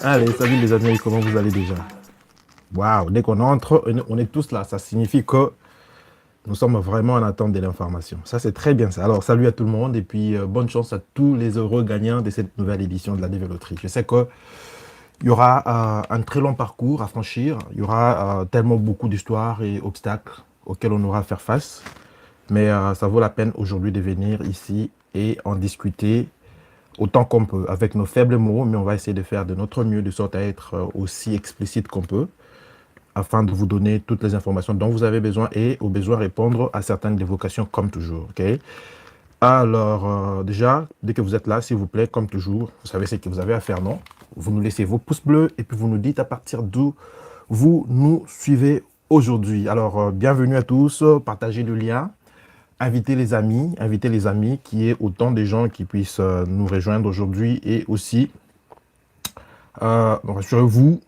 Allez, salut les amis, comment vous allez déjà? Waouh, dès qu'on entre, on est tous là. Ça signifie que nous sommes vraiment en attente de l'information. Ça, c'est très bien ça. Alors, salut à tout le monde et puis bonne chance à tous les heureux gagnants de cette nouvelle édition de la Dévéloterie. Je sais qu'il y aura un très long parcours à franchir. Il y aura tellement beaucoup d'histoires et obstacles auxquels on aura à faire face. Mais ça vaut la peine aujourd'hui de venir ici et en discuter autant qu'on peut, avec nos faibles mots, mais on va essayer de faire de notre mieux, de sorte à être aussi explicite qu'on peut, afin de vous donner toutes les informations dont vous avez besoin et au besoin répondre à certaines de vos questions comme toujours. Ok. Alors, déjà, dès que vous êtes là, s'il vous plaît, comme toujours, vous savez ce que vous avez à faire, non? Vous nous laissez vos pouces bleus et puis vous nous dites à partir d'où vous nous suivez aujourd'hui. Alors, bienvenue à tous, partagez le lien. Invitez les amis, qu'il y ait autant de gens qui puissent nous rejoindre aujourd'hui et aussi, rassurez-vous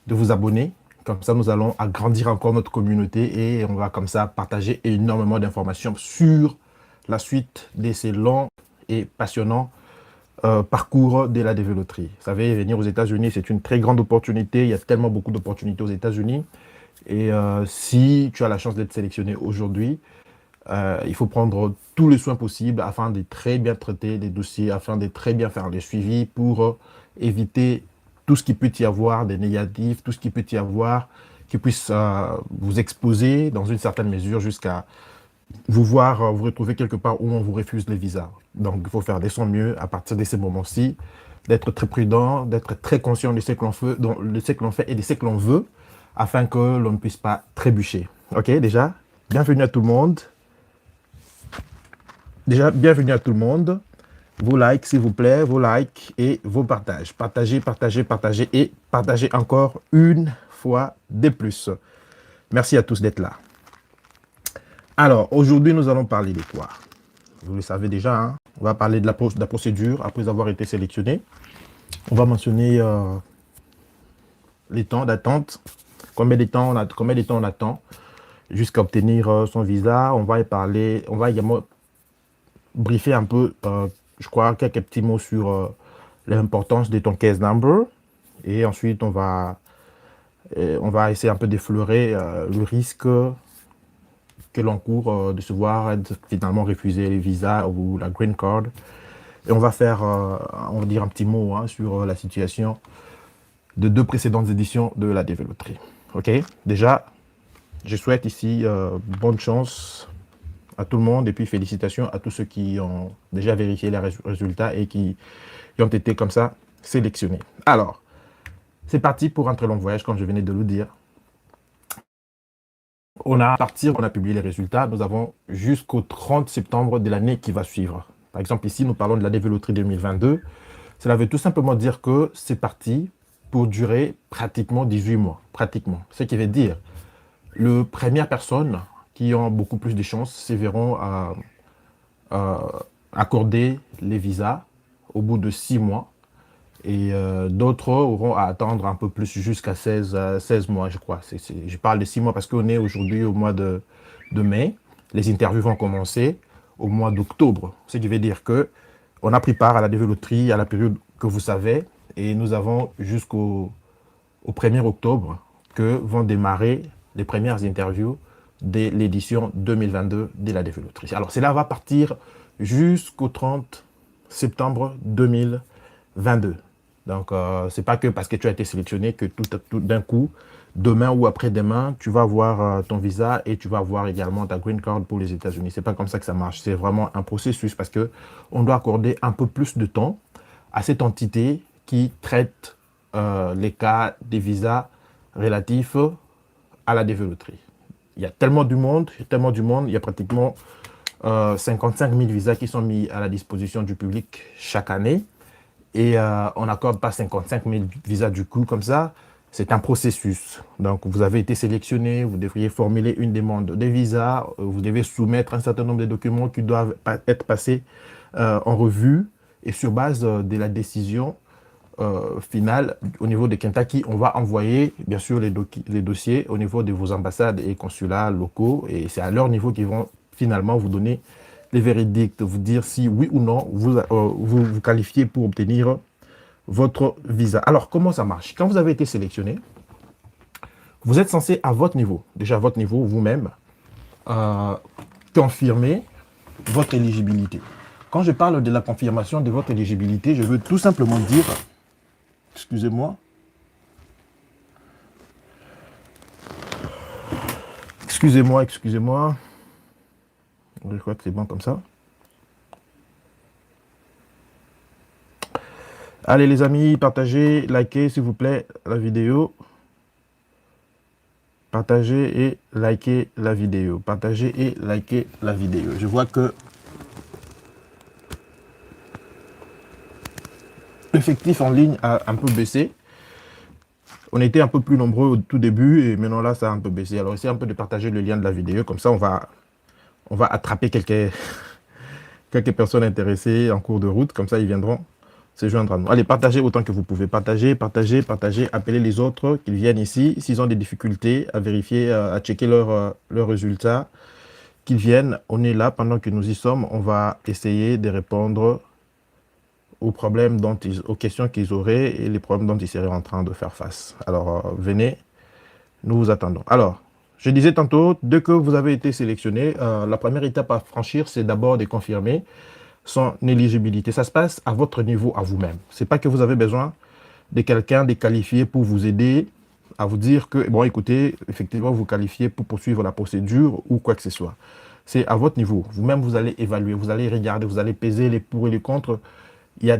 de vous abonner. Comme ça, nous allons agrandir encore notre communauté et on va comme ça partager énormément d'informations sur la suite de ces longs et passionnants parcours de la dévéloterie. Vous savez, venir aux États-Unis, c'est une très grande opportunité. Il y a tellement beaucoup d'opportunités aux États-Unis. Et si tu as la chance d'être sélectionné aujourd'hui, il faut prendre tous les soins possibles afin de très bien traiter les dossiers, afin de très bien faire les suivis pour éviter tout ce qui peut y avoir des négatifs, tout ce qui peut y avoir qui puisse vous exposer dans une certaine mesure jusqu'à vous voir vous retrouver quelque part où on vous refuse les visas. Donc, il faut faire de son mieux à partir de ces moments-ci, d'être très prudent, d'être très conscient de ce que l'on fait, et de ce que l'on veut, afin que l'on ne puisse pas trébucher. Ok, déjà, bienvenue à tout le monde. Déjà, bienvenue à tout le monde. Vos likes, s'il vous plaît, vos likes et vos partages. Partagez, partagez, partagez et partagez encore une fois de plus. Merci à tous d'être là. Alors, aujourd'hui, nous allons parler de quoi? Vous le savez déjà, hein? On va parler de la procédure après avoir été sélectionné. On va mentionner les temps d'attente, combien de temps on attend jusqu'à obtenir son visa. On va y parler, on va également briefer un peu, je crois, quelques petits mots sur l'importance de ton case number. Et ensuite, on va essayer un peu d'effleurer le risque que l'on court de se voir finalement refuser les visas ou la green card. Et on va faire, on va dire un petit mot sur la situation de 2 précédentes éditions de la dévéloterie. Ok, déjà, je souhaite ici bonne chance à tout le monde et puis félicitations à tous ceux qui ont déjà vérifié les résultats et qui ont été comme ça sélectionnés. Alors, c'est parti pour un très long voyage, comme je venais de le dire. On a publié les résultats, nous avons jusqu'au 30 septembre de l'année qui va suivre. Par exemple, ici, nous parlons de la dévéloterie 2022. Cela veut tout simplement dire que c'est parti pour durer pratiquement 18 mois. Pratiquement. Ce qui veut dire, les premières personnes qui ont beaucoup plus de chances se verront accorder les visas au bout de 6 mois. Et d'autres auront à attendre un peu plus jusqu'à 16 mois, je crois. Je parle de 6 mois parce qu'on est aujourd'hui au mois de mai. Les interviews vont commencer au mois d'octobre. Ce qui veut dire qu'on a pris part à la dévéloterie à la période que vous savez. Et nous avons jusqu'au 1er octobre que vont démarrer les premières interviews de l'édition 2022 de la dévéloterie. Alors, cela va partir jusqu'au 30 septembre 2022. Donc, c'est pas que parce que tu as été sélectionné que tout d'un coup, demain ou après-demain, tu vas avoir ton visa et tu vas avoir également ta green card pour les États-Unis. C'est pas comme ça que ça marche. C'est vraiment un processus parce que on doit accorder un peu plus de temps à cette entité qui traite les cas des visas relatifs à la dévéloterie. Il y a tellement du monde, il y a pratiquement 55 000 visas qui sont mis à la disposition du public chaque année. Et on n'accorde pas 55 000 visas du coup comme ça. C'est un processus. Donc, vous avez été sélectionné, vous devriez formuler une demande de visa, vous devez soumettre un certain nombre de documents qui doivent être passés en revue. Et sur base de la décision final au niveau de Kentucky. On va envoyer bien sûr les dossiers au niveau de vos ambassades et consulats locaux et c'est à leur niveau qu'ils vont finalement vous donner les veredicts, vous dire si oui ou non vous qualifiez pour obtenir votre visa. Alors, comment ça marche? Quand vous avez été sélectionné, vous êtes censé à votre niveau, déjà à votre niveau vous-même, confirmer votre éligibilité. Quand je parle de la confirmation de votre éligibilité, je veux tout simplement dire, excusez-moi, excusez-moi, je crois que c'est bon comme ça. Allez les amis, partagez, likez s'il vous plaît la vidéo. Partagez et likez la vidéo. Partagez et likez la vidéo. Je vois que l'effectif en ligne a un peu baissé. On était un peu plus nombreux au tout début et maintenant là, ça a un peu baissé. Alors, essayez un peu de partager le lien de la vidéo. Comme ça, on va attraper quelques personnes intéressées en cours de route. Comme ça, ils viendront se joindre à nous. Allez, partagez autant que vous pouvez. Partagez. Appelez les autres qu'ils viennent ici. S'ils ont des difficultés à vérifier, à checker leurs résultats, qu'ils viennent. On est là pendant que nous y sommes. On va essayer de répondre aux problèmes aux questions qu'ils auraient et les problèmes dont ils seraient en train de faire face. Alors, venez, nous vous attendons. Alors, je disais tantôt, dès que vous avez été sélectionné, la première étape à franchir, c'est d'abord de confirmer son éligibilité. Ça se passe à votre niveau, à vous-même. Ce n'est pas que vous avez besoin de quelqu'un de qualifié pour vous aider à vous dire que, bon, écoutez, effectivement, vous qualifiez pour poursuivre la procédure ou quoi que ce soit. C'est à votre niveau. Vous-même, vous allez évaluer, vous allez regarder, vous allez peser les pour et les contre. Il y a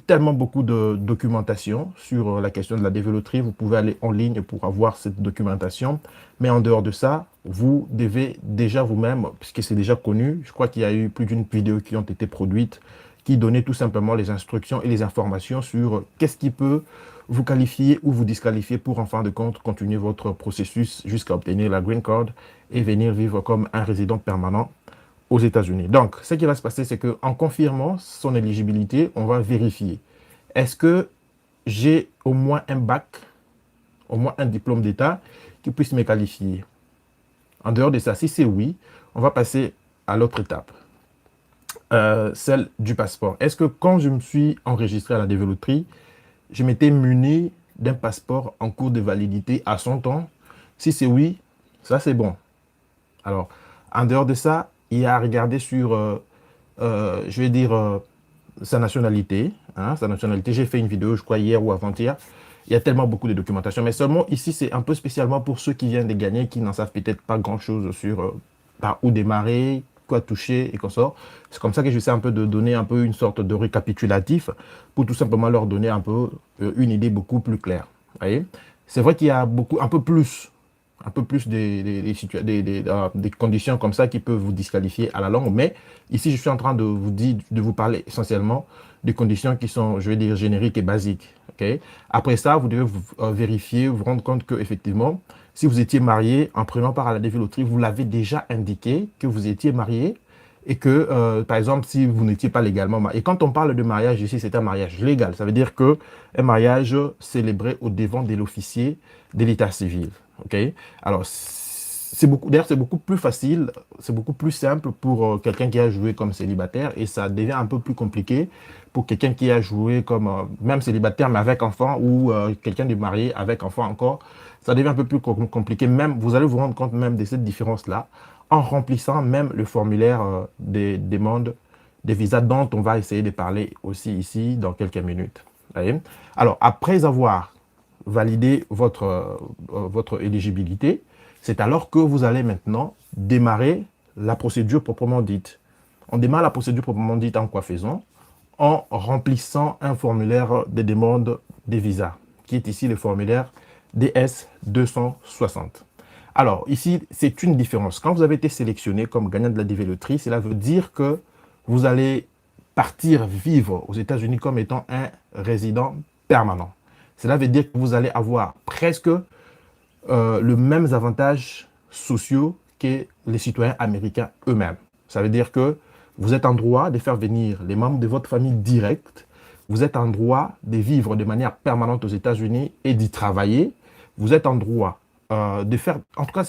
tellement beaucoup de documentation sur la question de la dévéloterie. Vous pouvez aller en ligne pour avoir cette documentation. Mais en dehors de ça, vous devez déjà vous-même, puisque c'est déjà connu, je crois qu'il y a eu plus d'une vidéo qui ont été produites, qui donnaient tout simplement les instructions et les informations sur qu'est-ce qui peut vous qualifier ou vous disqualifier pour, en fin de compte, continuer votre processus jusqu'à obtenir la green card et venir vivre comme un résident permanent aux États-Unis. Donc, ce qui va se passer, c'est qu'en confirmant son éligibilité, on va vérifier. Est-ce que j'ai au moins un bac, au moins un diplôme d'État qui puisse me qualifier? En dehors de ça, si c'est oui, on va passer à l'autre étape, celle du passeport. Est-ce que quand je me suis enregistré à la dévéloterie, je m'étais muni d'un passeport en cours de validité à 100 ans? Si c'est oui, ça c'est bon. Alors, en dehors de ça, il y a à regarder sur, je vais dire, sa nationalité. Hein, sa nationalité. J'ai fait une vidéo, je crois, hier ou avant-hier. Il y a tellement beaucoup de documentation. Mais seulement ici, c'est un peu spécialement pour ceux qui viennent de gagner, qui n'en savent peut-être pas grand-chose sur par où démarrer, quoi toucher et qu'on sort. C'est comme ça que j'essaie un peu de donner un peu une sorte de récapitulatif pour tout simplement leur donner un peu une idée beaucoup plus claire. Vous voyez? C'est vrai qu'il y a un peu plus des conditions comme ça qui peuvent vous disqualifier à la longue. Mais ici, je suis en train de vous parler essentiellement des conditions qui sont, je vais dire, génériques et basiques. Okay? Après ça, vous devez vérifier, vous rendre compte qu'effectivement, si vous étiez marié en prenant part à la dévéloterie, vous l'avez déjà indiqué que vous étiez marié et que, par exemple, si vous n'étiez pas légalement marié. Et quand on parle de mariage ici, c'est un mariage légal. Ça veut dire qu'un mariage célébré au devant de l'officier de l'état civil. Okay? Alors, d'ailleurs, c'est beaucoup plus facile, c'est beaucoup plus simple pour quelqu'un qui a joué comme célibataire et ça devient un peu plus compliqué pour quelqu'un qui a joué comme même célibataire mais avec enfant ou quelqu'un de marié avec enfant encore. Ça devient un peu plus compliqué. Même, vous allez vous rendre compte même de cette différence-là en remplissant même le formulaire des demandes des visas dont on va essayer de parler aussi ici dans quelques minutes. Voyez? Alors, après avoir validé votre éligibilité, c'est alors que vous allez maintenant démarrer la procédure proprement dite. On démarre la procédure proprement dite en quoi faisant? En remplissant un formulaire de demande des visas, qui est ici le formulaire DS 260. Alors, ici, c'est une différence. Quand vous avez été sélectionné comme gagnant de la dévéloterie, cela veut dire que vous allez partir vivre aux États-Unis comme étant un résident permanent. Cela veut dire que vous allez avoir presque les mêmes avantages sociaux que les citoyens américains eux-mêmes. Ça veut dire que vous êtes en droit de faire venir les membres de votre famille directe. vous êtes en droit de vivre de manière permanente aux États-Unis et d'y travailler. Vous êtes en droit de faire... En tout cas,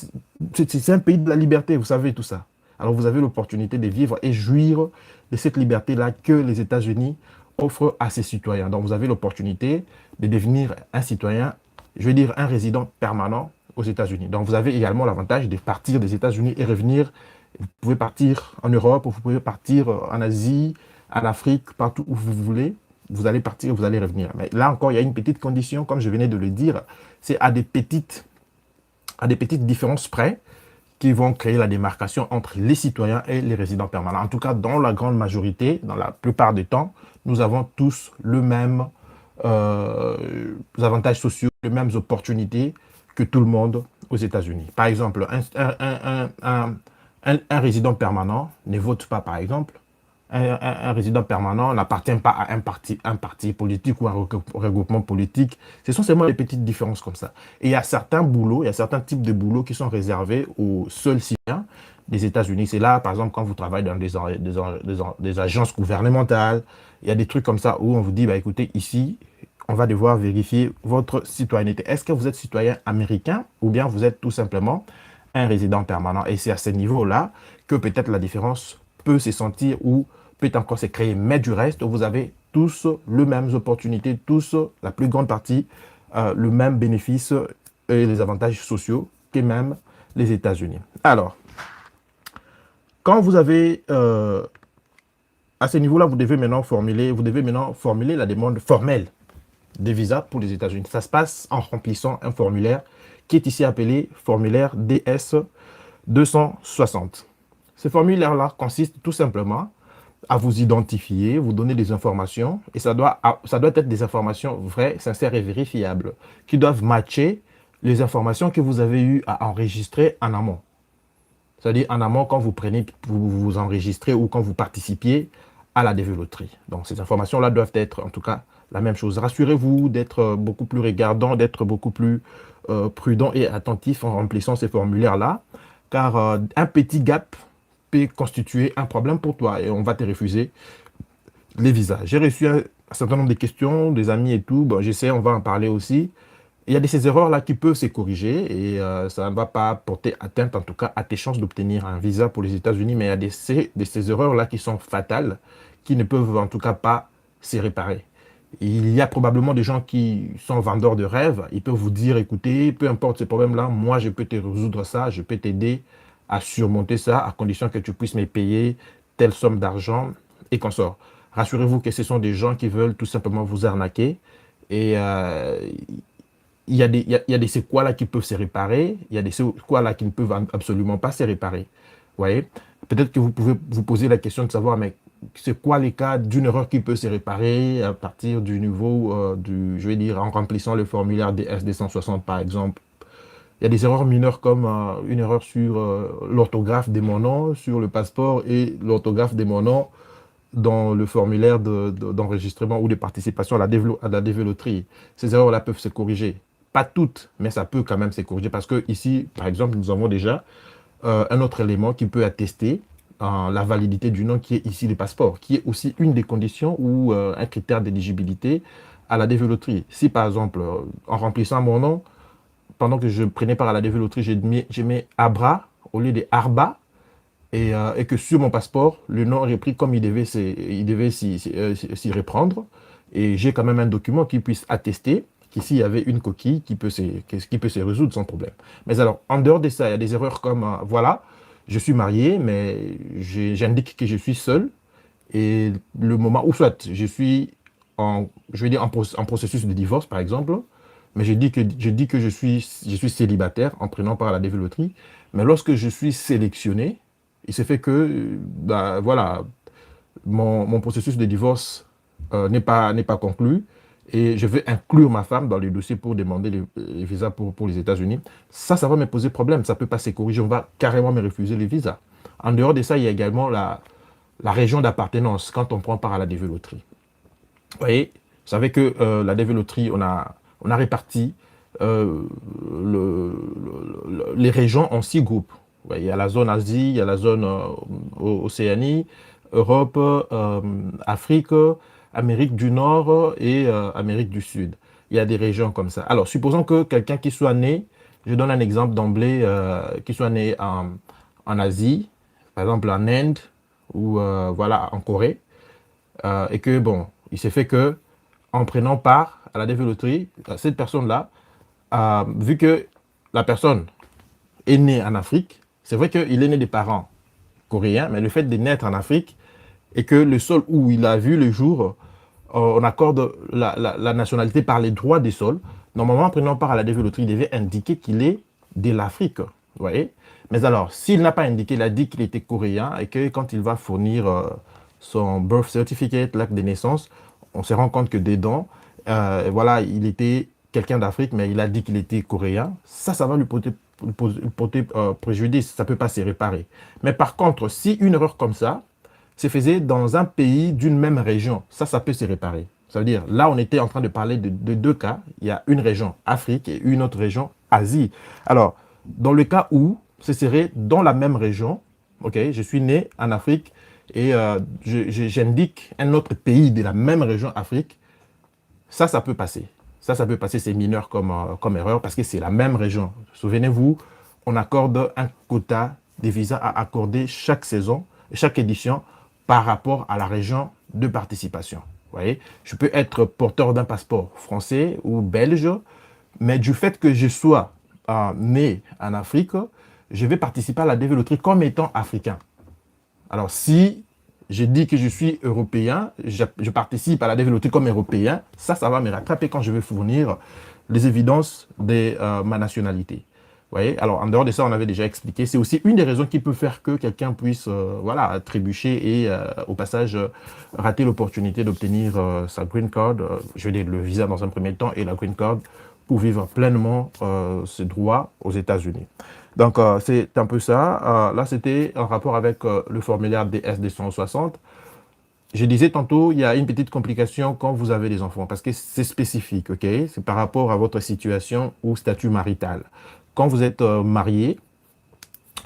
c'est un pays de la liberté, vous savez tout ça. Alors vous avez l'opportunité de vivre et jouir de cette liberté-là que les États-Unis offrent à ses citoyens. Donc vous avez l'opportunité de devenir un citoyen, je veux dire un résident permanent aux États-Unis. Donc vous avez également l'avantage de partir des États-Unis et revenir. Vous pouvez partir en Europe, vous pouvez partir en Asie, en Afrique, partout où vous voulez. Vous allez partir, vous allez revenir. Mais là encore, il y a une petite condition, comme je venais de le dire, c'est à des petites différences près qui vont créer la démarcation entre les citoyens et les résidents permanents. En tout cas, dans la grande majorité, dans la plupart du temps, nous avons tous le même avantages sociaux, les mêmes opportunités que tout le monde aux États-Unis. Par exemple, un résident permanent ne vote pas, par exemple. Un résident permanent n'appartient pas à un parti politique ou un regroupement politique. Ce sont seulement des petites différences comme ça. Et il y a certains boulots, il y a certains types de boulots qui sont réservés aux seuls citoyens des États-Unis. C'est là, par exemple, quand vous travaillez dans des agences gouvernementales, il y a des trucs comme ça où on vous dit, bah, écoutez, ici, on va devoir vérifier votre citoyenneté. Est-ce que vous êtes citoyen américain ou bien vous êtes tout simplement un résident permanent? Et c'est à ce niveau-là que peut-être la différence peut se sentir ou peut encore se créer. Mais du reste, vous avez tous les mêmes opportunités, tous, la plus grande partie, le même bénéfice et les avantages sociaux que même les États-Unis. Alors, quand vous avez à ce niveau-là, vous devez maintenant formuler la demande formelle des visas pour les États-Unis. Ça se passe en remplissant un formulaire qui est ici appelé formulaire DS 260. Ce formulaire-là consiste tout simplement à vous identifier, vous donner des informations, et ça doit être des informations vraies, sincères et vérifiables, qui doivent matcher les informations que vous avez eues à enregistrer en amont. C'est-à-dire en amont, quand vous enregistrez ou quand vous participiez à la dévéloterie. Donc ces informations-là doivent être en tout cas la même chose. Rassurez-vous d'être beaucoup plus regardant, d'être beaucoup plus prudent et attentif en remplissant ces formulaires-là, car un petit gap peut constituer un problème pour toi et on va te refuser les visas. J'ai reçu un certain nombre de questions, des amis et tout. Bon, j'essaie, on va en parler aussi. Il y a ces erreurs-là qui peuvent se corriger et ça ne va pas porter atteinte, en tout cas, à tes chances d'obtenir un visa pour les États-Unis. Mais il y a ces erreurs-là qui sont fatales, qui ne peuvent en tout cas pas se réparer. Il y a probablement des gens qui sont vendeurs de rêves. Ils peuvent vous dire, écoutez, peu importe ces problèmes-là, moi, je peux te résoudre ça, je peux t'aider à surmonter ça, à condition que tu puisses me payer telle somme d'argent et qu'on sort. Rassurez-vous que ce sont des gens qui veulent tout simplement vous arnaquer. Et il y a des c'est quoi là qui peuvent se réparer, il y a des c'est quoi là qui ne peuvent absolument pas se réparer. Vous voyez? Peut-être que vous pouvez vous poser la question de savoir, mais c'est quoi les cas d'une erreur qui peut se réparer à partir du niveau, je vais dire, en remplissant le formulaire des SD160 par exemple. Il y a des erreurs mineures comme une erreur sur l'orthographe de mon nom, sur le passeport et l'orthographe de mon nom dans le formulaire d'enregistrement ou de participation à la dévéloterie. Ces erreurs-là peuvent se corriger. Pas toutes, mais ça peut quand même se corriger parce que ici, par exemple, nous avons déjà un autre élément qui peut attester la validité du nom qui est ici le passeport, qui est aussi une des conditions ou un critère d'éligibilité à la dévéloterie. Si par exemple, en remplissant mon nom, pendant que je prenais part à la dévéloterie, j'ai mis Abra au lieu de Arba, et que sur mon passeport, le nom est repris comme il devait s'y reprendre. Et j'ai quand même un document qui puisse attester qu'ici, il y avait une coquille qui peut se résoudre sans problème. Mais alors, en dehors de ça, il y a des erreurs comme, voilà, je suis marié, mais j'indique que je suis seul. Et le moment où soit je vais dire en processus de divorce, par exemple, mais je dis que je suis célibataire en prenant part à la dévéloterie. Mais lorsque je suis sélectionné, il se fait que, bah, voilà, mon processus de divorce n'est pas conclu et je vais inclure ma femme dans les dossiers pour demander les visas pour les États-Unis. Ça va me poser problème. Ça ne peut pas se corriger. On va carrément me refuser les visas. En dehors de ça, il y a également la région d'appartenance quand on prend part à la dévéloterie. Vous voyez, vous savez que la dévéloterie, on a réparti les régions en 6 groupes. Ouais, il y a la zone Asie, il y a la zone Océanie, Europe, Afrique, Amérique du Nord et Amérique du Sud. Il y a des régions comme ça. Alors, supposons que quelqu'un qui soit né, je donne un exemple d'emblée, qui soit né en Asie, par exemple en Inde ou voilà, en Corée, et que, bon, il s'est fait que, en prenant part à la développerie, cette personne-là, vu que la personne est née en Afrique, c'est vrai qu'il est né des parents coréens, mais le fait de naître en Afrique et que le sol où il a vu le jour, on accorde la nationalité par les droits des sols. Normalement, en prenant part à la développerie, il devait indiquer qu'il est de l'Afrique. Vous voyez? Mais alors, s'il n'a pas indiqué, il a dit qu'il était coréen et que quand il va fournir son birth certificate, l'acte de naissance, on se rend compte que dedans, voilà, il était quelqu'un d'Afrique, mais il a dit qu'il était coréen. Ça va lui porter préjudice. Ça ne peut pas se réparer. Mais par contre, si une erreur comme ça se faisait dans un pays d'une même région, ça peut se réparer. Ça veut dire, là, on était en train de parler de deux cas. Il y a une région Afrique et une autre région Asie. Alors, dans le cas où ce serait dans la même région, ok, je suis né en Afrique et j'indique un autre pays de la même région Afrique, ça peut passer. Ça peut passer, c'est mineur comme erreur parce que c'est la même région. Souvenez-vous, on accorde un quota des visas à accorder chaque saison, chaque édition par rapport à la région de participation. Vous voyez, je peux être porteur d'un passeport français ou belge, mais du fait que je sois né en Afrique, je vais participer à la développerie comme étant africain. Alors, si je dis que je suis européen, je participe à la développerie comme européen, ça va me rattraper quand je vais fournir les évidences de ma nationalité. Vous voyez? Alors, en dehors de ça, on avait déjà expliqué. C'est aussi une des raisons qui peut faire que quelqu'un puisse voilà, trébucher et, au passage, rater l'opportunité d'obtenir sa green card, je veux dire le visa dans un premier temps et la green card pour vivre pleinement ses droits aux États-Unis. Donc, c'est un peu ça. Là, c'était en rapport avec le formulaire DS-260. Je disais tantôt, il y a une petite complication quand vous avez des enfants, parce que c'est spécifique, ok? C'est par rapport à votre situation ou statut marital. Quand vous êtes marié,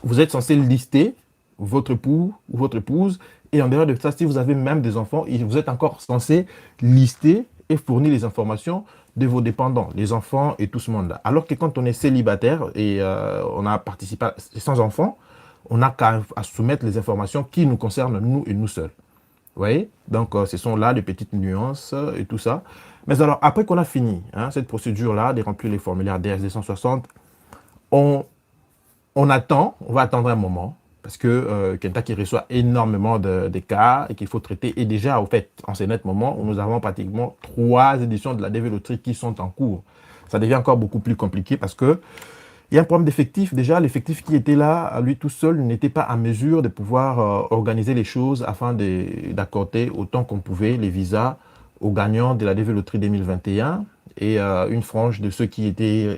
vous êtes censé lister votre époux ou votre épouse, et en dehors de ça, si vous avez même des enfants, vous êtes encore censé lister et fournir les informations de vos dépendants, les enfants et tout ce monde-là. Alors que quand on est célibataire et on a participé sans enfants, on n'a qu'à soumettre les informations qui nous concernent, nous et nous seuls. Vous voyez? Donc, ce sont là les petites nuances et tout ça. Mais alors, après qu'on a fini cette procédure-là, de remplir les formulaires DS-260, on, on attend, on va attendre un moment, parce que Kentucky reçoit énormément de cas et qu'il faut traiter. Et déjà, au fait, en ce net moment, nous avons pratiquement 3 éditions de la DV Loterie qui sont en cours. Ça devient encore beaucoup plus compliqué parce que il y a un problème d'effectif. Déjà, l'effectif qui était là, à lui tout seul, n'était pas en mesure de pouvoir organiser les choses afin d'accorder autant qu'on pouvait les visas aux gagnants de la DV Loterie 2021 et une frange de ceux qui étaient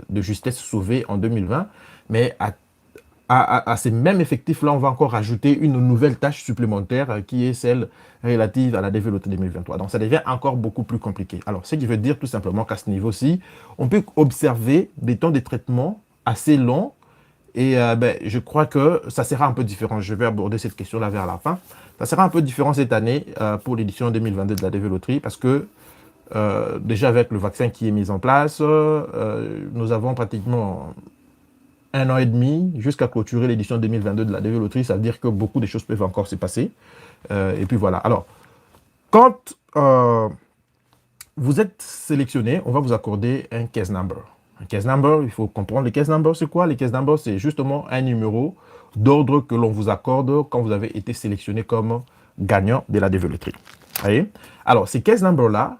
de justesse sauvés en 2020. Mais à ces mêmes effectifs-là, on va encore rajouter une nouvelle tâche supplémentaire qui est celle relative à la DV Loterie 2023. Donc, ça devient encore beaucoup plus compliqué. Alors, ce qui veut dire tout simplement qu'à ce niveau-ci, on peut observer des temps de traitement assez longs et je crois que ça sera un peu différent. Je vais aborder cette question-là vers la fin. Ça sera un peu différent cette année pour l'édition 2022 de la DV Loterie parce que déjà avec le vaccin qui est mis en place, nous avons pratiquement 1 an et demi jusqu'à clôturer l'édition 2022 de la DV Loterie. Ça veut dire que beaucoup de choses peuvent encore se passer. Et puis voilà. Alors, quand vous êtes sélectionné, on va vous accorder un case number. Un case number, il faut comprendre les case numbers, c'est quoi? Les case numbers, c'est justement un numéro d'ordre que l'on vous accorde quand vous avez été sélectionné comme gagnant de la DV Loterie. Voyez? Alors, ces case numbers-là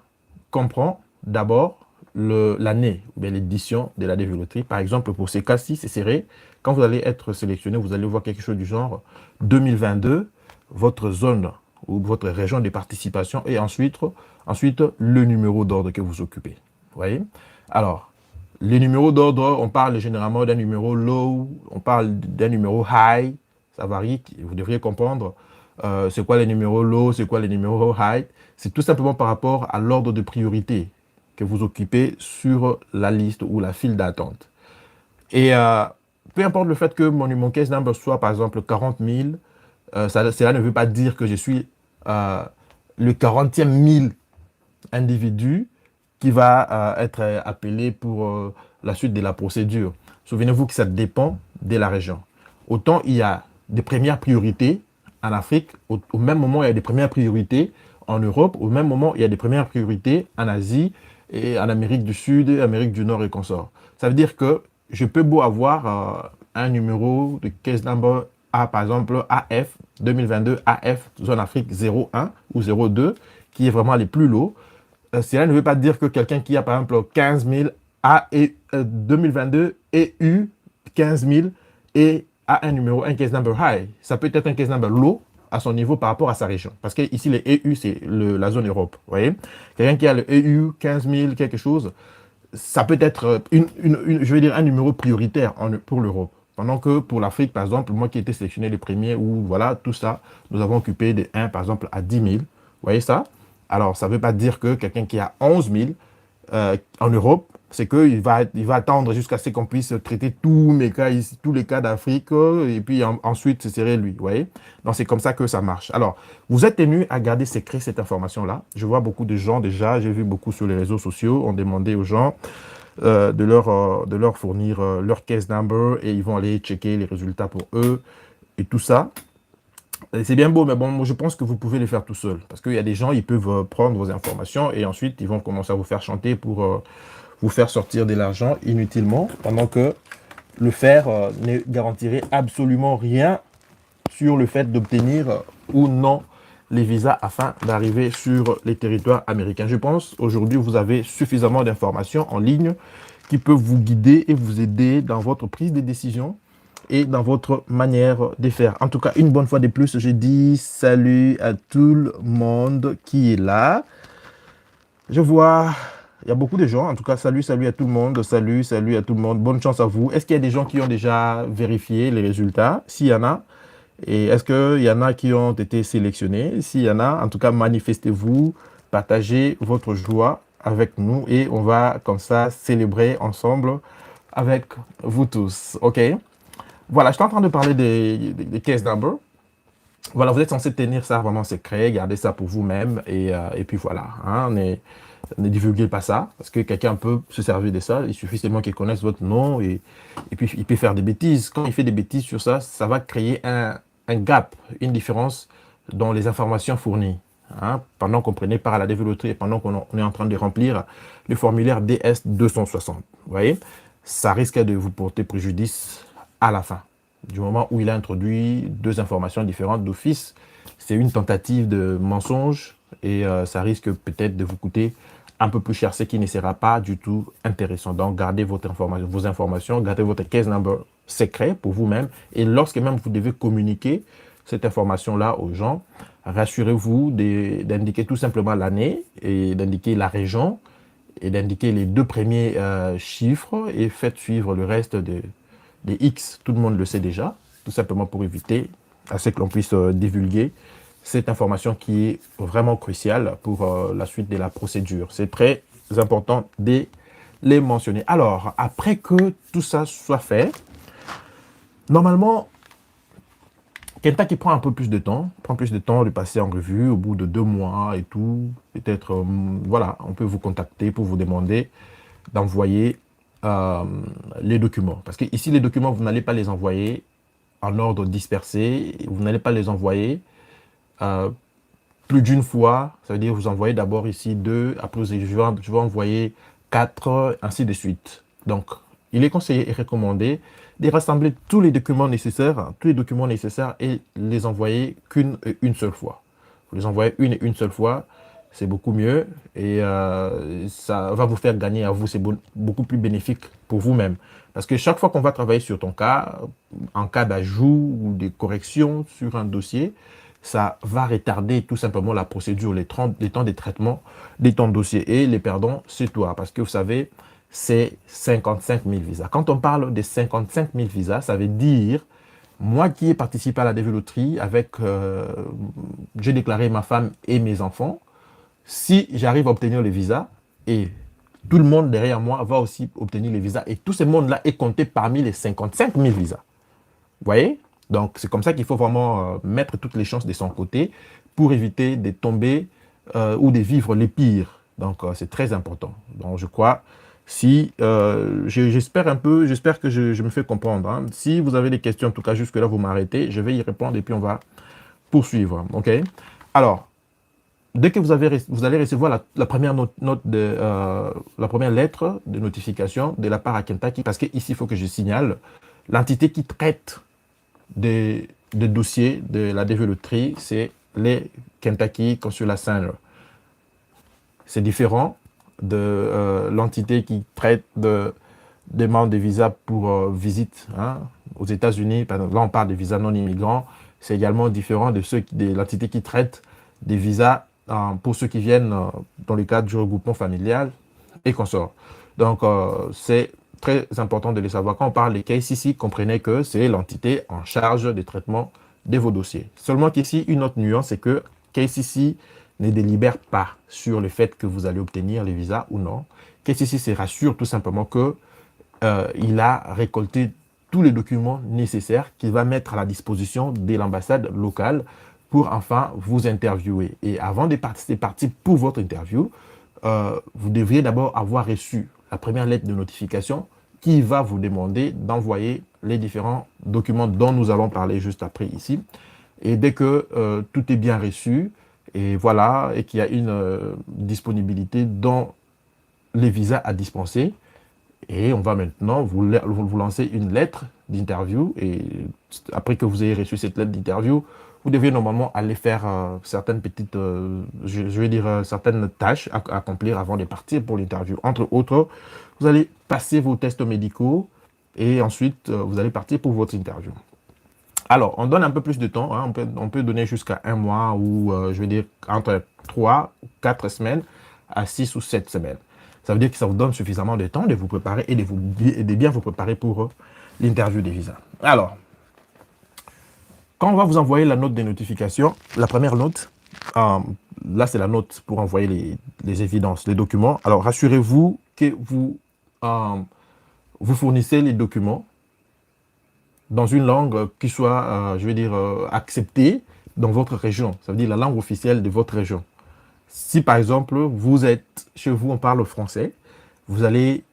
comprennent d'abord l'année ou bien l'édition de la DV Loterie. Par exemple, pour ces cas-ci, c'est serré. Quand vous allez être sélectionné, vous allez voir quelque chose du genre 2022, votre zone ou votre région de participation et ensuite le numéro d'ordre que vous occupez. Vous voyez? Alors, les numéros d'ordre, on parle généralement d'un numéro low, on parle d'un numéro high, ça varie, vous devriez comprendre c'est quoi les numéros low, c'est quoi les numéros high. C'est tout simplement par rapport à l'ordre de priorité que vous occupez sur la liste ou la file d'attente. Et peu importe le fait que mon case number soit par exemple 40 000, cela ne veut pas dire que je suis le 40e mille individu qui va être appelé pour la suite de la procédure. Souvenez-vous que ça dépend de la région. Autant il y a des premières priorités en Afrique, au même moment il y a des premières priorités en Europe, au même moment il y a des premières priorités en Asie et en Amérique du Sud, Amérique du Nord et consorts. Ça veut dire que je peux beau avoir un numéro de case number A, par exemple AF 2022, AF zone Afrique 01 ou 02, qui est vraiment les plus lots. Cela ne veut pas dire que quelqu'un qui a par exemple 15 000 A et 2022 et eu 15 000 et a un numéro, un case number high. Ça peut être un case number low à son niveau par rapport à sa région. Parce que ici, les EU, c'est la zone Europe. Vous voyez, quelqu'un qui a le EU 15 000 quelque chose, ça peut être je vais dire un numéro prioritaire pour l'Europe. Pendant que pour l'Afrique, par exemple, moi qui ai été sélectionné les premiers, ou voilà, tout ça, nous avons occupé des 1, par exemple, à 10 000. Vous voyez ça? Alors, ça ne veut pas dire que quelqu'un qui a 11 000 en Europe, c'est qu'il va attendre jusqu'à ce qu'on puisse traiter tous mes cas ici, tous les cas d'Afrique, et puis ensuite, ce serait lui. Vous voyez? Donc, c'est comme ça que ça marche. Alors, vous êtes tenu à garder secret cette information-là. Je vois beaucoup de gens déjà, j'ai vu beaucoup sur les réseaux sociaux, ont demandé aux gens de leur fournir leur case number et ils vont aller checker les résultats pour eux et tout ça. C'est bien beau, mais bon, je pense que vous pouvez les faire tout seul. Parce qu'il y a des gens, ils peuvent prendre vos informations et ensuite, ils vont commencer à vous faire chanter pour vous faire sortir de l'argent inutilement, pendant que le faire ne garantirait absolument rien sur le fait d'obtenir ou non les visas afin d'arriver sur les territoires américains. Je pense aujourd'hui, vous avez suffisamment d'informations en ligne qui peuvent vous guider et vous aider dans votre prise de décision et dans votre manière de faire. En tout cas, une bonne fois de plus, je dis salut à tout le monde qui est là. Je vois, il y a beaucoup de gens. En tout cas, salut à tout le monde. Salut à tout le monde. Bonne chance à vous. Est-ce qu'il y a des gens qui ont déjà vérifié les résultats? S'il y en a. Et est-ce qu'il y en a qui ont été sélectionnés? S'il y en a, en tout cas, manifestez-vous, partagez votre joie avec nous et on va comme ça célébrer ensemble avec vous tous. OK? Voilà, je suis en train de parler des case number. Voilà, vous êtes censé tenir ça vraiment secret, garder ça pour vous-même et puis voilà. Hein, ne divulguez pas ça parce que quelqu'un peut se servir de ça. Il suffit seulement qu'il connaisse votre nom et puis il peut faire des bêtises. Quand il fait des bêtises sur ça, ça va créer un gap, une différence dans les informations fournies. Hein, pendant qu'on prenait part à la développerie et pendant qu'on est en train de remplir le formulaire DS 260. Vous voyez, ça risque de vous porter préjudice à la fin. Du moment où il a introduit deux informations différentes d'office, c'est une tentative de mensonge et ça risque peut-être de vous coûter un peu plus cher, ce qui ne sera pas du tout intéressant. Donc, gardez vos informations, gardez votre case number secret pour vous-même. Et lorsque même vous devez communiquer cette information-là aux gens, rassurez-vous d'indiquer tout simplement l'année et d'indiquer la région et d'indiquer les deux premiers chiffres et faites suivre le reste des X. Tout le monde le sait déjà, tout simplement pour éviter à ce que l'on puisse divulguer cette information qui est vraiment cruciale pour la suite de la procédure. C'est très important de les mentionner. Alors, après que tout ça soit fait, normalement, quelqu'un qui prend un peu plus de temps, de passer en revue au bout de 2 mois et tout, peut-être, voilà, on peut vous contacter pour vous demander d'envoyer les documents. Parce que ici, les documents, vous n'allez pas les envoyer en ordre dispersé, vous n'allez pas les envoyer plus d'une fois, ça veut dire vous envoyez d'abord ici 2, après je vais envoyer 4, ainsi de suite. Donc, il est conseillé et recommandé de rassembler tous les documents nécessaires et les envoyer une seule fois. Vous les envoyez une seule fois, c'est beaucoup mieux et ça va vous faire gagner à vous, c'est beaucoup plus bénéfique pour vous-même. Parce que chaque fois qu'on va travailler sur ton cas, en cas d'ajout ou de correction sur un dossier, ça va retarder tout simplement la procédure, les temps de traitement de ton dossier. Et les perdants, c'est toi. Parce que vous savez, c'est 55 000 visas. Quand on parle de 55 000 visas, ça veut dire, moi qui ai participé à la dévéloterie avec, j'ai déclaré ma femme et mes enfants, si j'arrive à obtenir les visas, et tout le monde derrière moi va aussi obtenir les visas, et tout ce monde-là est compté parmi les 55 000 visas. Vous voyez? Donc, c'est comme ça qu'il faut vraiment mettre toutes les chances de son côté pour éviter de tomber ou de vivre les pires. Donc, c'est très important. Donc, je crois, si, j'espère un peu, j'espère que je me fais comprendre, hein. Si vous avez des questions, en tout cas, jusque-là, vous m'arrêtez, je vais y répondre et puis on va poursuivre. OK? Alors, dès que vous allez recevoir la première la première lettre de notification de la part à Kentucky, parce qu'ici, il faut que je signale, l'entité qui traite des dossiers de la développerie, c'est les Kentucky Consular Center. C'est différent de l'entité qui traite de demandes de visa pour visite, hein, aux États-Unis. Là, on parle de visas non immigrants. C'est également différent de l'entité qui traite des visas pour ceux qui viennent dans le cadre du regroupement familial et consorts. Donc, c'est très important de le savoir. Quand on parle des KCC, comprenez que c'est l'entité en charge des traitements de vos dossiers. Seulement qu'ici, une autre nuance, c'est que KCC ne délibère pas sur le fait que vous allez obtenir les visas ou non. KCC se rassure tout simplement que il a récolté tous les documents nécessaires qu'il va mettre à la disposition de l'ambassade locale pour enfin vous interviewer. Et avant de partir pour votre interview, vous devriez d'abord avoir reçu la première lettre de notification qui va vous demander d'envoyer les différents documents dont nous allons parler juste après ici. Et dès que tout est bien reçu, et voilà, et qu'il y a une disponibilité dans les visas à dispenser, et on va maintenant vous lancer une lettre d'interview. Et après que vous ayez reçu cette lettre d'interview, vous devez normalement aller faire certaines petites, je vais dire, certaines tâches à accomplir avant de partir pour l'interview. Entre autres, vous allez passer vos tests médicaux et ensuite, vous allez partir pour votre interview. Alors, on donne un peu plus de temps, hein. On peut donner jusqu'à 1 mois ou, je vais dire, entre 3 ou 4 semaines à 6 ou 7 semaines. Ça veut dire que ça vous donne suffisamment de temps de vous préparer et de bien vous préparer pour l'interview des visas. Alors, quand on va vous envoyer la note de notification, la première note, là c'est la note pour envoyer les évidences, les documents. Alors, rassurez-vous que vous fournissez les documents dans une langue qui soit, je vais dire, acceptée dans votre région. Ça veut dire la langue officielle de votre région. Si par exemple, vous êtes chez vous, on parle français, vous allez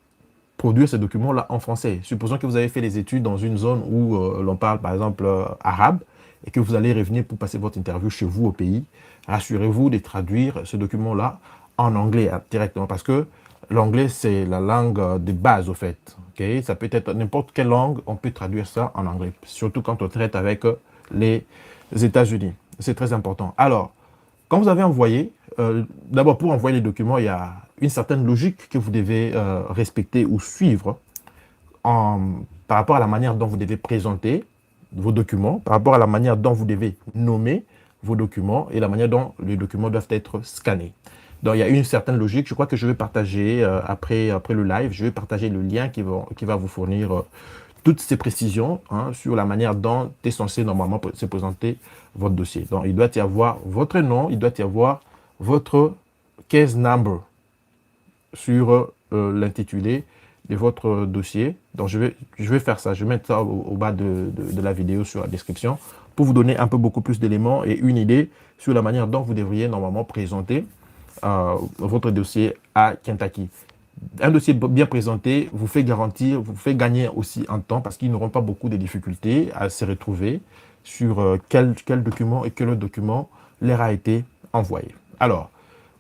produire ces documents-là en français. Supposons que vous avez fait des études dans une zone où l'on parle par exemple arabe et que vous allez revenir pour passer votre interview chez vous au pays, rassurez-vous de traduire ce document-là en anglais directement parce que l'anglais, c'est la langue de base au fait. Okay? Ça peut être n'importe quelle langue, on peut traduire ça en anglais, surtout quand on traite avec les États-Unis. C'est très important. Alors, quand vous avez envoyé, d'abord pour envoyer les documents, il y a une certaine logique que vous devez respecter ou suivre par rapport à la manière dont vous devez présenter vos documents, par rapport à la manière dont vous devez nommer vos documents et la manière dont les documents doivent être scannés. Donc, il y a une certaine logique. Je crois que je vais partager, après le live, je vais partager le lien qui va vous fournir toutes ces précisions sur la manière dont est censé normalement se présenter votre dossier. Donc, il doit y avoir votre nom, il doit y avoir votre case number sur l'intitulé de votre dossier. Donc, je vais faire ça. Je vais mettre ça au bas de la vidéo sur la description pour vous donner un peu beaucoup plus d'éléments et une idée sur la manière dont vous devriez normalement présenter votre dossier à Kentucky. Un dossier bien présenté vous fait garantir, vous fait gagner aussi en temps parce qu'ils n'auront pas beaucoup de difficultés à se retrouver sur quel document et quel autre document leur a été envoyé. Alors,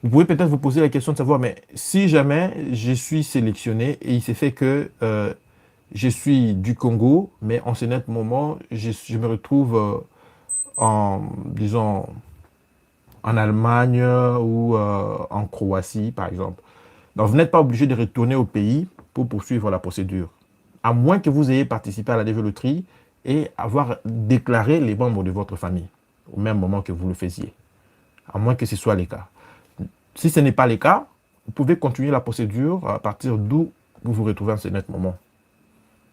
vous pouvez peut-être vous poser la question de savoir, mais si jamais je suis sélectionné et il s'est fait que je suis du Congo, mais en ce net moment, je me retrouve disons, en Allemagne ou en Croatie, par exemple. Donc, vous n'êtes pas obligé de retourner au pays pour poursuivre la procédure. À moins que vous ayez participé à la développerie et avoir déclaré les membres de votre famille au même moment que vous le faisiez. À moins que ce soit le cas. Si ce n'est pas le cas, vous pouvez continuer la procédure à partir d'où vous vous retrouvez en ce net moment.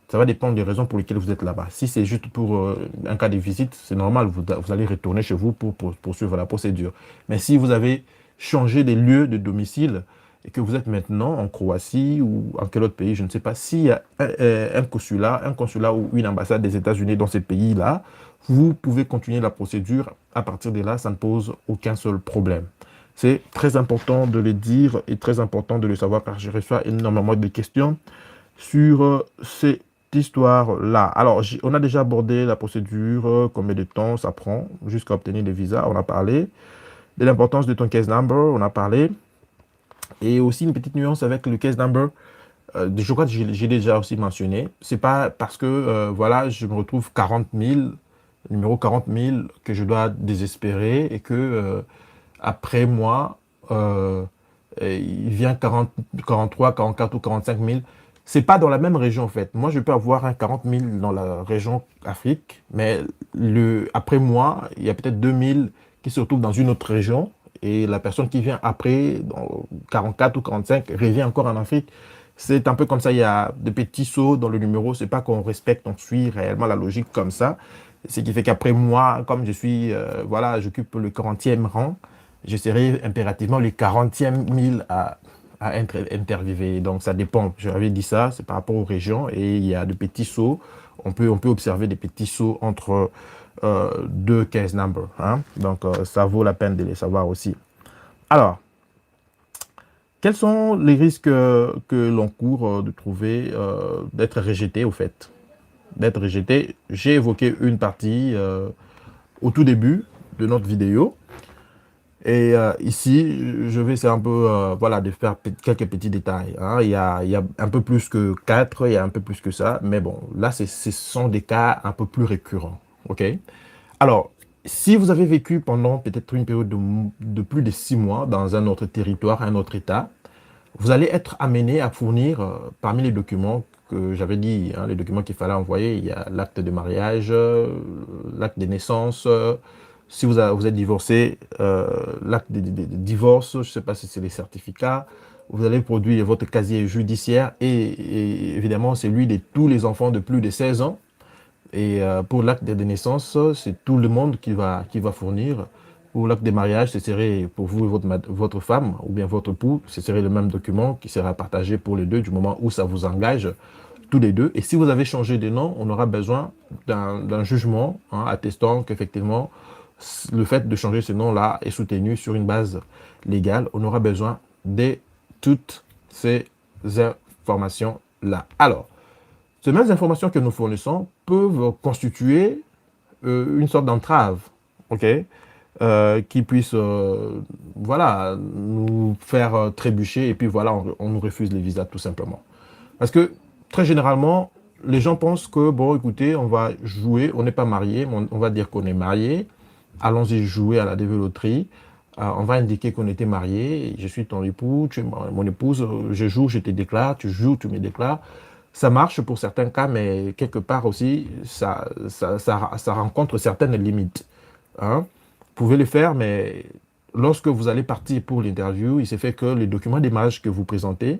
Ça va dépendre des raisons pour lesquelles vous êtes là-bas. Si c'est juste pour un cas de visite, c'est normal, vous allez retourner chez vous pour poursuivre la procédure. Mais si vous avez changé de lieu de domicile et que vous êtes maintenant en Croatie ou en quel autre pays, je ne sais pas, s'il y a un consulat ou une ambassade des États-Unis dans ces pays-là, vous pouvez continuer la procédure. À partir de là, ça ne pose aucun seul problème. C'est très important de le dire et très important de le savoir car je reçois énormément de questions sur cette histoire-là. Alors, on a déjà abordé la procédure, combien de temps ça prend jusqu'à obtenir des visas. On a parlé de l'importance de ton case number, on a parlé. Et aussi une petite nuance avec le case number. Je crois que j'ai déjà aussi mentionné. C'est pas parce que voilà, je me retrouve 40 000, numéro 40 000, que je dois désespérer et que après moi, il vient 40, 43, 44 ou 45 000. C'est pas dans la même région en fait. Moi, je peux avoir un 40 000 dans la région Afrique, mais après moi, il y a peut-être 2 000 qui se retrouvent dans une autre région et la personne qui vient après, dans 44 ou 45, revient encore en Afrique. C'est un peu comme ça, il y a des petits sauts dans le numéro. C'est pas qu'on respecte, on suit réellement la logique comme ça. Ce qui fait qu'après moi, comme je suis, voilà, j'occupe le 40e rang, je serai impérativement le 40e mille à interviewer. Donc ça dépend. J'avais dit ça, c'est par rapport aux régions et il y a de petits sauts. On peut observer des petits sauts entre deux case numbers, hein. Donc ça vaut la peine de les savoir aussi. Alors, quels sont les risques que l'on court de trouver, d'être rejeté au fait? D'être rejeté, j'ai évoqué une partie au tout début de notre vidéo. Et ici, je vais essayer un peu voilà, de faire quelques petits détails, hein. Il y a un peu plus que 4, il y a un peu plus que ça. Mais bon, là, ce sont des cas un peu plus récurrents. OK? Alors, si vous avez vécu pendant peut-être une période de plus de 6 mois dans un autre territoire, un autre État, vous allez être amené à fournir, parmi les documents que j'avais dit, hein, les documents qu'il fallait envoyer, il y a l'acte de mariage, l'acte de naissance, si vous êtes divorcé, l'acte de divorce, je ne sais pas si c'est les certificats, vous allez produire votre casier judiciaire et évidemment celui de tous les enfants de plus de 16 ans. Et pour l'acte de naissance, c'est tout le monde qui va fournir. Pour l'acte de mariage, ce serait pour vous et votre femme ou bien votre époux, ce serait le même document qui sera partagé pour les deux du moment où ça vous engage tous les deux. Et si vous avez changé de nom, on aura besoin d'un jugement, hein, attestant qu'effectivement, le fait de changer ce nom-là est soutenu sur une base légale. On aura besoin de toutes ces informations-là. Alors, ces mêmes informations que nous fournissons peuvent constituer une sorte d'entrave, ok, qui puisse, voilà, nous faire trébucher et puis voilà, on nous refuse les visas tout simplement. Parce que très généralement, les gens pensent que, bon, écoutez, on va jouer, on n'est pas marié, mais on va dire qu'on est marié, allons-y jouer à la déveloterie. On va indiquer qu'on était marié, je suis ton époux, tu es mon épouse, je joue, je te déclare, tu joues, tu me déclares. Ça marche pour certains cas, mais quelque part aussi, ça rencontre certaines limites, hein. Vous pouvez le faire, mais lorsque vous allez partir pour l'interview, il s'est fait que les documents de mariage que vous présentez,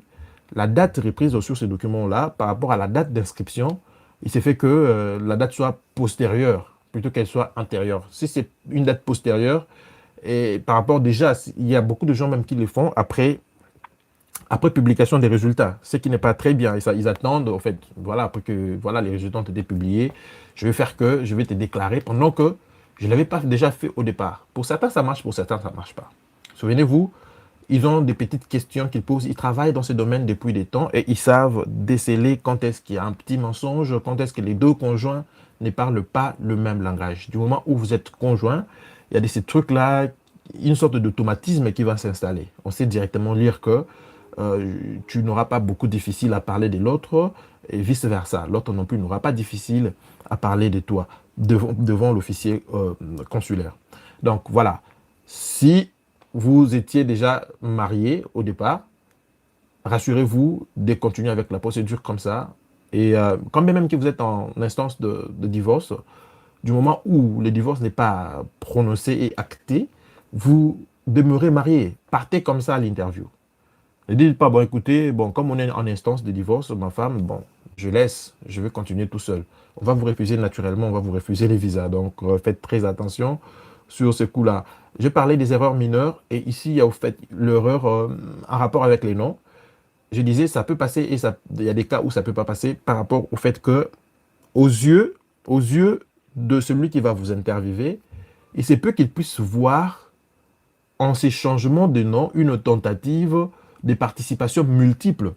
la date reprise sur ces documents-là, par rapport à la date d'inscription, il s'est fait que la date soit postérieure, plutôt qu'elle soit antérieure. Si c'est une date postérieure, et par rapport déjà, il y a beaucoup de gens même qui le font après publication des résultats, ce qui n'est pas très bien. Et ça, ils attendent, en fait, voilà, après que voilà, les résultats ont été publiés, je vais te déclarer pendant que je ne l'avais pas déjà fait au départ. Pour certains, ça marche, pour certains, ça ne marche pas. Souvenez-vous, ils ont des petites questions qu'ils posent, ils travaillent dans ce domaine depuis des temps et ils savent déceler quand est-ce qu'il y a un petit mensonge, quand est-ce que les deux conjoints ne parlent pas le même langage. Du moment où vous êtes conjoints, il y a ces trucs-là, une sorte d'automatisme qui va s'installer. On sait directement lire que tu n'auras pas beaucoup difficile à parler de l'autre et vice-versa. L'autre non plus n'aura pas difficile à parler de toi devant l'officier consulaire. Donc voilà, si vous étiez déjà marié au départ, rassurez-vous de continuer avec la procédure comme ça. Et quand bien même que vous êtes en instance de divorce, du moment où le divorce n'est pas prononcé et acté, vous demeurez marié. Partez comme ça à l'interview. Ne dites pas, bon, écoutez, bon, comme on est en instance de divorce, ma femme, bon, je vais continuer tout seul. On va vous refuser naturellement, on va vous refuser les visas. Donc, faites très attention sur ce coup-là. Je parlais des erreurs mineures et ici, il y a au fait l'erreur en rapport avec les noms. Je disais, ça peut passer et il y a des cas où ça ne peut pas passer par rapport au fait que, aux yeux de celui qui va vous interviewer, il se peut qu'il puisse voir en ces changements de nom une tentative de participation multiple.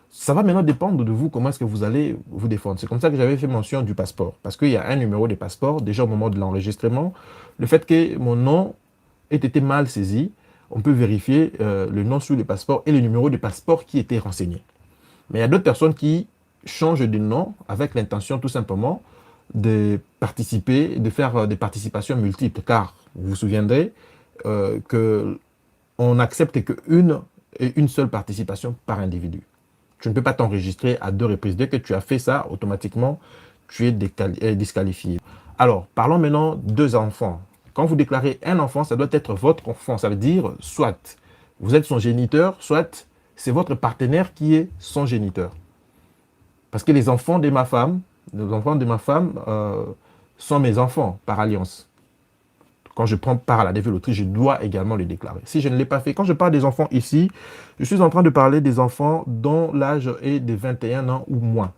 Ça va maintenant dépendre de vous, comment est-ce que vous allez vous défendre. C'est comme ça que j'avais fait mention du passeport. Parce qu'il y a un numéro de passeport, déjà au moment de l'enregistrement. Le fait que mon nom ait été mal saisi, on peut vérifier le nom sur le passeport et le numéro de passeport qui était renseigné. Mais il y a d'autres personnes qui changent de nom avec l'intention tout simplement de participer, de faire des participations multiples. Car vous vous souviendrez qu'on n'accepte qu'une seule participation par individu. Tu ne peux pas t'enregistrer à 2 reprises. Dès que tu as fait ça, automatiquement, tu es disqualifié. Alors, parlons maintenant deux enfants. Quand vous déclarez un enfant, ça doit être votre enfant. Ça veut dire soit vous êtes son géniteur, soit c'est votre partenaire qui est son géniteur. Parce que les enfants de ma femme sont mes enfants par alliance. Quand je prends part à la DV Loterie, je dois également le déclarer. Si je ne l'ai pas fait, quand je parle des enfants ici, je suis en train de parler des enfants dont l'âge est de 21 ans ou moins.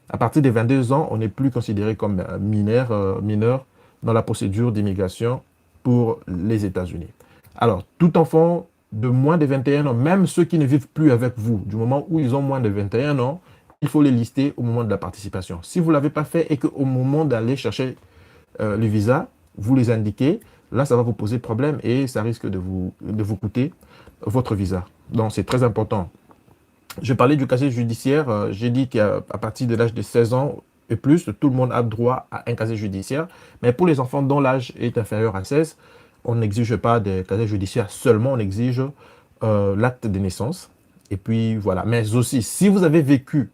À partir de 22 ans, on n'est plus considéré comme mineur dans la procédure d'immigration pour les États-Unis. Alors, tout enfant de moins de 21 ans, même ceux qui ne vivent plus avec vous, du moment où ils ont moins de 21 ans, il faut les lister au moment de la participation. Si vous ne l'avez pas fait et qu'au moment d'aller chercher le visa, vous les indiquez, là, ça va vous poser problème et ça risque de vous coûter votre visa. Donc, c'est très important. Je parlais du casier judiciaire. J'ai dit qu'à partir de l'âge de 16 ans et plus, tout le monde a droit à un casier judiciaire. Mais pour les enfants dont l'âge est inférieur à 16, on n'exige pas de casier judiciaire seulement, on exige l'acte de naissance. Et puis, voilà. Mais aussi, si vous avez vécu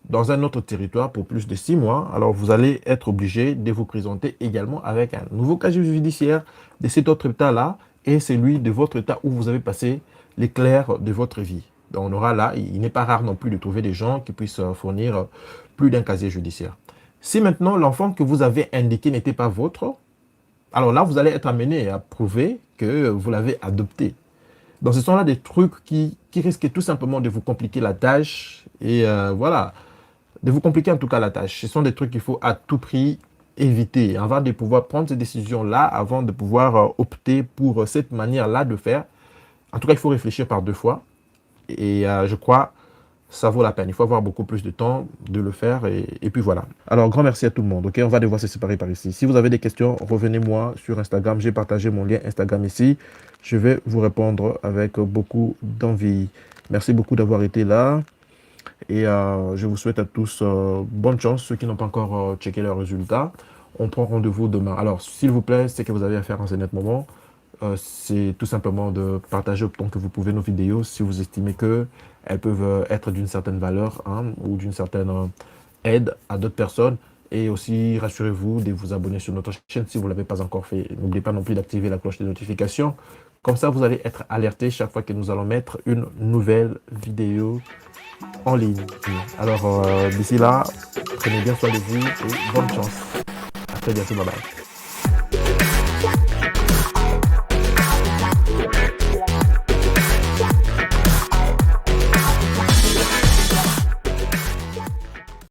dans un autre territoire pour plus de 6 mois, alors vous allez être obligé de vous présenter également avec un nouveau casier judiciaire de cet autre état-là et celui de votre état où vous avez passé l'éclair de votre vie. Donc on aura là, il n'est pas rare non plus de trouver des gens qui puissent fournir plus d'un casier judiciaire. Si maintenant l'enfant que vous avez indiqué n'était pas vôtre, alors là vous allez être amené à prouver que vous l'avez adopté. Donc ce sont là des trucs qui risquent tout simplement de vous compliquer la tâche et voilà, de vous compliquer en tout cas la tâche. Ce sont des trucs qu'il faut à tout prix éviter avant de pouvoir prendre ces décisions-là, avant de pouvoir opter pour cette manière-là de faire. En tout cas, il faut réfléchir par 2 fois et je crois ça vaut la peine. Il faut avoir beaucoup plus de temps de le faire et puis voilà. Alors, grand merci à tout le monde. Ok, on va devoir se séparer par ici. Si vous avez des questions, revenez-moi sur Instagram. J'ai partagé mon lien Instagram ici. Je vais vous répondre avec beaucoup d'envie. Merci beaucoup d'avoir été là. Et je vous souhaite à tous bonne chance, ceux qui n'ont pas encore checké leurs résultats. On prend rendez-vous demain. Alors, s'il vous plaît, ce que vous avez à faire en ce net moment, c'est tout simplement de partager autant que vous pouvez nos vidéos si vous estimez qu'elles peuvent être d'une certaine valeur ou d'une certaine aide à d'autres personnes. Et aussi, rassurez-vous de vous abonner sur notre chaîne si vous ne l'avez pas encore fait. N'oubliez pas non plus d'activer la cloche de notification. Comme ça, vous allez être alerté chaque fois que nous allons mettre une nouvelle vidéo en ligne. Alors, d'ici là, prenez bien soin de vous et bonne chance. À très bientôt, bye bye.